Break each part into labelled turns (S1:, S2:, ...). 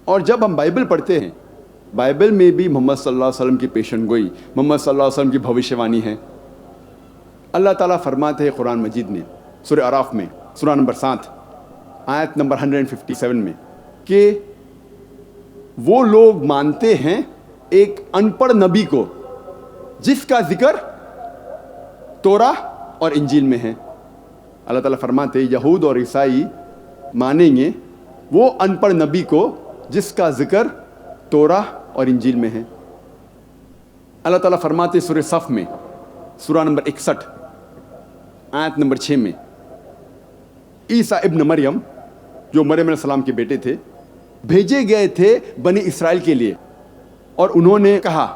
S1: اور جب ہم بائبل پڑھتے ہیں، بائبل میں بھی محمد صلی اللہ علیہ وسلم کی پیشن گوئی، محمد صلی اللہ علیہ وسلم کی بھوشیوانی ہے۔ اللہ تعالیٰ فرماتے ہیں قرآن مجید میں، سورہ اعراف میں، سورہ نمبر 7 آیت نمبر 157 میں، کہ وہ لوگ مانتے ہیں ایک ان پڑھ نبی کو جس کا ذکر توراہ اور انجیل میں ہے۔ اللہ تعالیٰ فرماتے ہیں یہود اور عیسائی مانیں گے وہ ان پڑھ نبی کو جس کا ذکر توراہ اور انجیل میں ہے۔ اللہ تعالیٰ فرماتے ہیں سورہ صف میں، سورہ نمبر 61 آیت نمبر 6 میں، عیسیٰ ابن مریم جو مریم علیہ السلام کے بیٹے تھے، بھیجے گئے تھے بنی اسرائیل کے لیے، اور انہوں نے کہا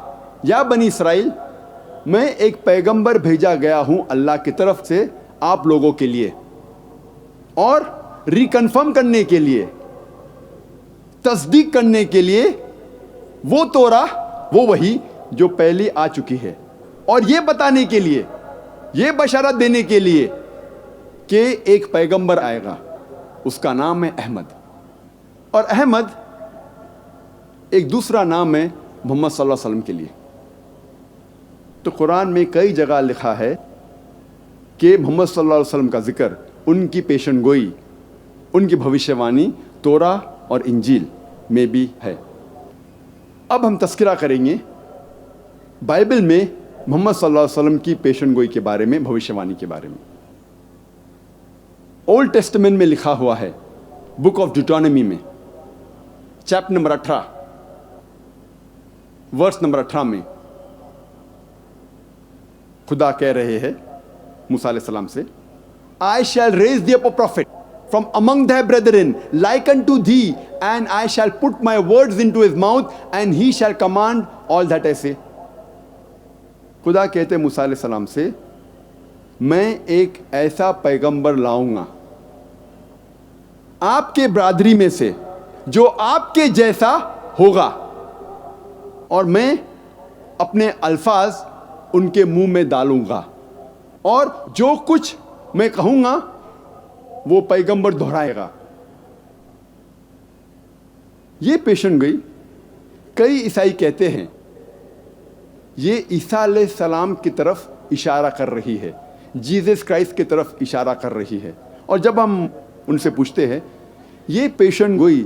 S1: یا بنی اسرائیل، میں ایک پیغمبر بھیجا گیا ہوں اللہ کی طرف سے آپ لوگوں کے لیے، اور ریکنفرم کرنے کے لیے، تصدیق کرنے کے لیے وہ توراہ، وہ وحی جو پہلے آ چکی ہے، اور یہ بتانے کے لیے، یہ بشارت دینے کے لیے کہ ایک پیغمبر آئے گا، اس کا نام ہے احمد۔ اور احمد ایک دوسرا نام ہے محمد صلی اللہ علیہ وسلم کے لیے۔ تو قرآن میں کئی جگہ لکھا ہے کہ محمد صلی اللہ علیہ وسلم کا ذکر، ان کی پیشن گوئی، ان کی بھوشیوانی توراہ اور انجیل میں بھی ہے۔ اب ہم تذکرہ کریں گے بائبل میں محمد صلی اللہ علیہ وسلم کی پیشن گوئی کے بارے میں، بھوشیوانی کے بارے میں۔ اولڈ ٹیسٹمنٹ میں لکھا ہوا ہے، بک آف ڈیوٹرانومی میں، چیپٹر نمبر 18 ورس نمبر 18 میں خدا کہہ رہے ہیں موسیٰ علیہ السلام سے، I shall raise thee up a prophet from among thy brethren like unto thee, and I shall put my words into his mouth, and he shall command all that I say۔ خدا کہتے موسیٰ علیہ السلام سے، میں ایک ایسا پیغمبر لاؤں گا آپ کے برادری میں سے جو آپ کے جیسا ہوگا، اور میں اپنے الفاظ ان کے منہ میں ڈالوں گا، اور جو کچھ میں کہوں گا وہ پیغمبر دہرائے گا۔ یہ پیشن گوئی کئی عیسائی کہتے ہیں یہ عیسیٰ علیہ السلام کی طرف اشارہ کر رہی ہے، جیزس کرائسٹ کی طرف اشارہ کر رہی ہے۔ اور جب ہم ان سے پوچھتے ہیں یہ پیشن گوئی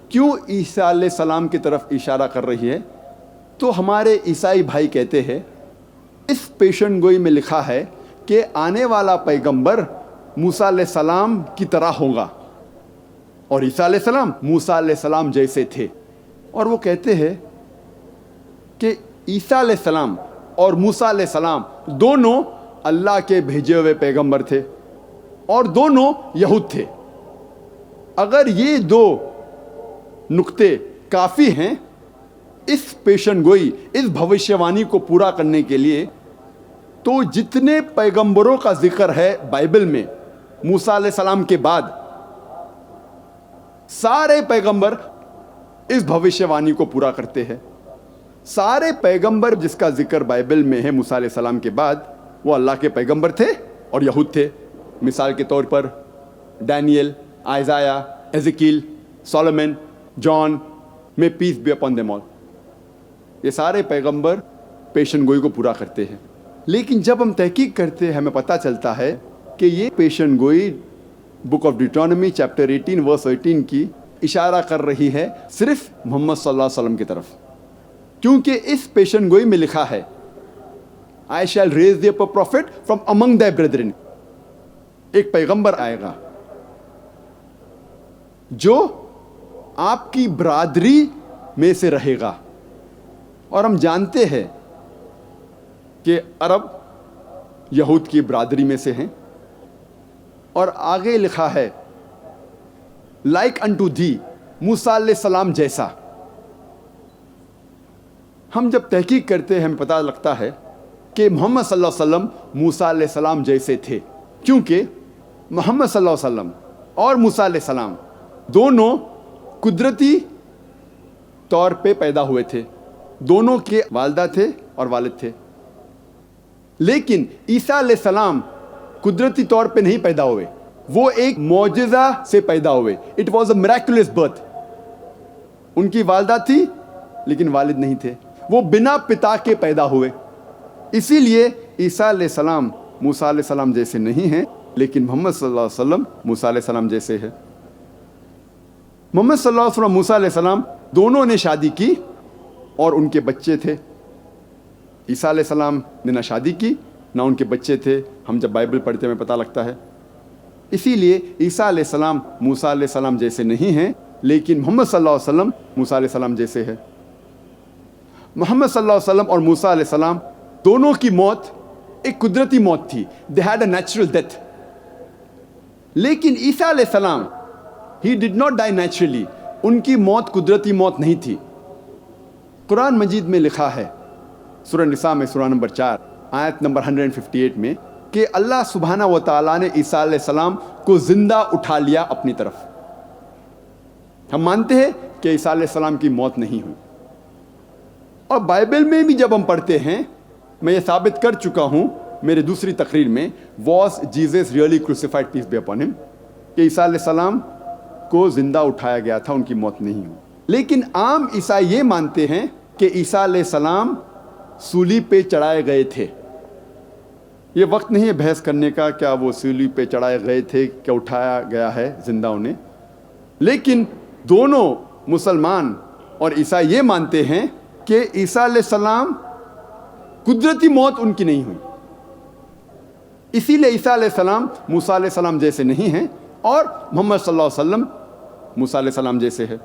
S1: کیوں عیسیٰ علیہ السلام کی طرف اشارہ کر رہی ہے، تو ہمارے عیسائی بھائی کہتے ہیں اس پیشن گوئی میں لکھا ہے کہ آنے والا پیغمبر موسیٰ علیہ السلام کی طرح ہوگا، اور عیسیٰ علیہ السلام موسیٰ علیہ السلام جیسے تھے۔ اور وہ کہتے ہیں کہ عیسیٰ علیہ السلام اور موسیٰ علیہ السلام دونوں اللہ کے بھیجے ہوئے پیغمبر تھے، اور دونوں یہود تھے۔ اگر یہ دو نقطے کافی ہیں اس پیشن گوئی، اس بھوشیوانی کو پورا کرنے کے لیے، تو جتنے پیغمبروں کا ذکر ہے بائبل میں موسیٰ علیہ السلام کے بعد، سارے پیغمبر اس بھوشیوانی کو پورا کرتے ہیں۔ سارے پیغمبر جس کا ذکر بائبل میں ہے موسیٰ علیہ السلام کے بعد، وہ اللہ کے پیغمبر تھے اور یہود تھے۔ مثال کے طور پر ڈینیل، آئزایا، ایزیکیل، سولومن، جان، میں peace be upon them all, یہ سارے پیغمبر پیشن گوئی کو پورا کرتے ہیں۔ لیکن جب ہم تحقیق کرتے ہیں ہمیں پتہ چلتا ہے کہ یہ پیشن گوئی بک آف ڈیوٹرانومی چیپٹر 18 ورس 18 کی اشارہ کر رہی ہے صرف محمد صلی اللہ علیہ وسلم کی طرف، کیونکہ اس پیشن گوئی میں لکھا ہے I shall raise thee up a prophet from among thy brethren، ایک پیغمبر آئے گا جو آپ کی برادری میں سے رہے گا۔ اور ہم جانتے ہیں کہ عرب یہود کی برادری میں سے ہیں، اور آگے لکھا ہے لائک انٹو دی، موسیٰ علیہ السلام جیسا۔ ہم جب تحقیق کرتے ہیں ہمیں پتہ لگتا ہے کہ محمد صلی اللہ علیہ وسلم موسیٰ علیہ السلام جیسے تھے، کیونکہ محمد صلی اللہ علیہ وسلم اور موسیٰ علیہ السلام دونوں قدرتی طور پہ پیدا ہوئے تھے، دونوں کے والدہ تھے اور والد تھے۔ لیکن عیسیٰ علیہ السلام قدرتی طور پہ نہیں پیدا ہوئے، وہ ایک معجزہ سے پیدا ہوئے۔ It was a miraculous birth. ان کی والدہ تھی لیکن والد نہیں تھے، وہ بنا پتا کے پیدا ہوئے. اسی لیے عیسیٰ علیہ السلام موسیٰ علیہ السلام جیسے نہیں ہیں، لیکن محمد صلی اللہ علیہ وسلم موسیٰ علیہ السلام جیسے ہے. محمد صلی اللہ علیہ وسلم موسیٰ علیہ السلام دونوں نے شادی کی اور ان کے بچے تھے. عیسیٰ علیہ السلام نے نہ شادی کی نہ ان کے بچے تھے. ہم جب بائبل پڑھتے ہیں ہمیں پتہ لگتا ہے. اسی لیے عیسیٰ علیہ السلام موسیٰ علیہ السلام جیسے نہیں ہیں، لیکن محمد صلی اللہ علیہ وسلم موسیٰ علیہ السلام جیسے ہے. محمد صلی اللہ علیہ وسلم اور موسیٰ علیہ السلام دونوں کی موت ایک قدرتی موت تھی. they had a natural death. لیکن عیسیٰ علیہ السلام he did not die naturally. ان کی موت قدرتی موت نہیں تھی. قرآن مجید میں لکھا ہے سورہ نساء میں سورہ نمبر 4 آیت نمبر 158 میں کہ اللہ سبحانہ و تعالیٰ نے عیسیٰ علیہ السلام کو زندہ اٹھا لیا اپنی طرف. ہم مانتے ہیں کہ عیسیٰ علیہ السلام کی موت نہیں ہوئی. اور بائبل میں بھی جب ہم پڑھتے ہیں، میں یہ ثابت کر چکا ہوں میرے دوسری تقریر میں، was Jesus really crucified peace be upon him, کہ عیسیٰ علیہ السلام کو زندہ اٹھایا گیا تھا، ان کی موت نہیں ہوئی. لیکن عام عیسائی یہ مانتے ہیں کہ عیسیٰ علیہ السلام سولی پہ چڑھائے گئے تھے. یہ وقت نہیں ہے بحث کرنے کا کیا وہ سولی پہ چڑھائے گئے تھے کیا اٹھایا گیا ہے زندہ انہیں. لیکن دونوں مسلمان اور عیسائی یہ مانتے ہیں کہ عیسیٰ علیہ السلام قدرتی موت ان کی نہیں ہوئی. اسی لیے عیسیٰ علیہ السلام موسیٰ علیہ السلام جیسے نہیں ہیں اور محمد صلی اللہ علیہ وسلم موسیٰ علیہ السلام جیسے ہے.